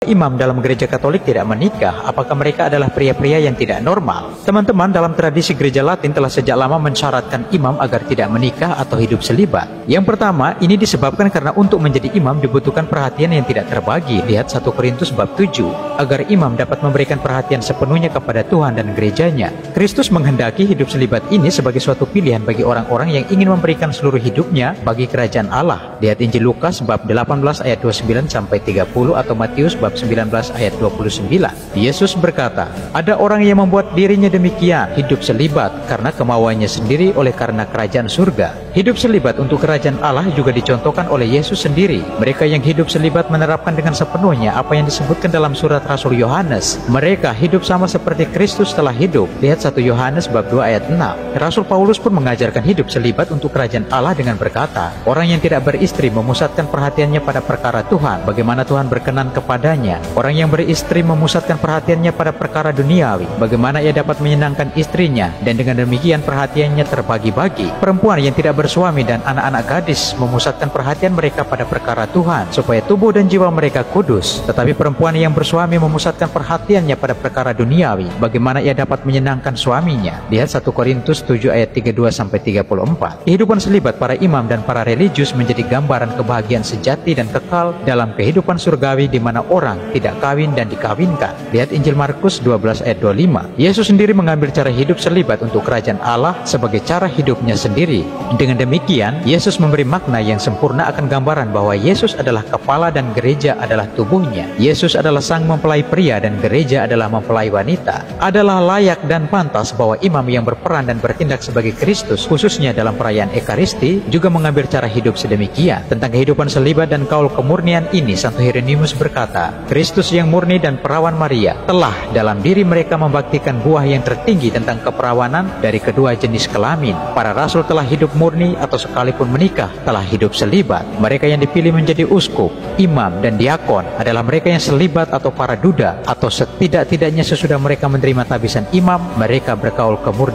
Imam dalam gereja Katolik tidak menikah, apakah mereka adalah pria-pria yang tidak normal? Teman-teman, dalam tradisi gereja Latin telah sejak lama mensyaratkan imam agar tidak menikah atau hidup selibat. Yang pertama, ini disebabkan karena untuk menjadi imam dibutuhkan perhatian yang tidak terbagi. Lihat 1 Korintus bab 7. Agar imam dapat memberikan perhatian sepenuhnya kepada Tuhan dan gerejanya. Kristus menghendaki hidup selibat ini sebagai suatu pilihan bagi orang-orang yang ingin memberikan seluruh hidupnya bagi kerajaan Allah. Lihat Injil Lukas bab 18 ayat 29 sampai 30 atau Matius bab 19 ayat 29. Yesus berkata, ada orang yang membuat dirinya demikian, hidup selibat karena kemauannya sendiri oleh karena kerajaan surga. Hidup selibat untuk kerajaan Allah juga dicontohkan oleh Yesus sendiri. Mereka yang hidup selibat menerapkan dengan sepenuhnya apa yang disebutkan dalam surat Rasul Yohanes. Mereka hidup sama seperti Kristus telah hidup. Lihat 1 Yohanes bab 2 ayat 6. Rasul Paulus pun mengajarkan hidup selibat untuk kerajaan Allah dengan berkata, orang yang tidak beristri memusatkan perhatiannya pada perkara Tuhan, bagaimana Tuhan berkenan kepadanya. Orang yang beristri memusatkan perhatiannya pada perkara duniawi, bagaimana ia dapat menyenangkan istrinya, dan dengan demikian perhatiannya terbagi-bagi. Perempuan yang tidak bersuami dan anak-anak gadis memusatkan perhatian mereka pada perkara Tuhan, supaya tubuh dan jiwa mereka kudus. Tetapi perempuan yang bersuami memusatkan perhatiannya pada perkara duniawi, bagaimana ia dapat menyenangkan suaminya. Lihat 1 Korintus 7 ayat 32 sampai 34. Kehidupan selibat para imam dan para religius menjadi gambaran kebahagiaan sejati dan kekal dalam kehidupan surgawi di mana orang tidak kawin dan dikawinkan. Lihat Injil Markus 12 ayat 25. Yesus sendiri mengambil cara hidup selibat untuk kerajaan Allah sebagai cara hidupnya sendiri. Dengan demikian, Yesus memberi makna yang sempurna akan gambaran bahwa Yesus adalah kepala dan gereja adalah tubuhnya. Yesus adalah sang mempelai pria dan gereja adalah mempelai wanita. Adalah layak dan pantas bahwa imam yang berperan dan bertindak sebagai Kristus, khususnya dalam perayaan Ekaristi, juga mengambil cara hidup sedemikian. Tentang kehidupan selibat dan kaul kemurnian ini, Santo Hieronymus berkata, Kristus yang murni dan perawan Maria telah dalam diri mereka membaktikan buah yang tertinggi tentang keperawanan dari kedua jenis kelamin. Para rasul telah hidup murni atau sekalipun menikah telah hidup selibat. Mereka yang dipilih menjadi uskup, imam, dan diakon adalah mereka yang selibat atau para duda, atau setidak-tidaknya sesudah mereka menerima tabisan imam, mereka berkaul kemurnian.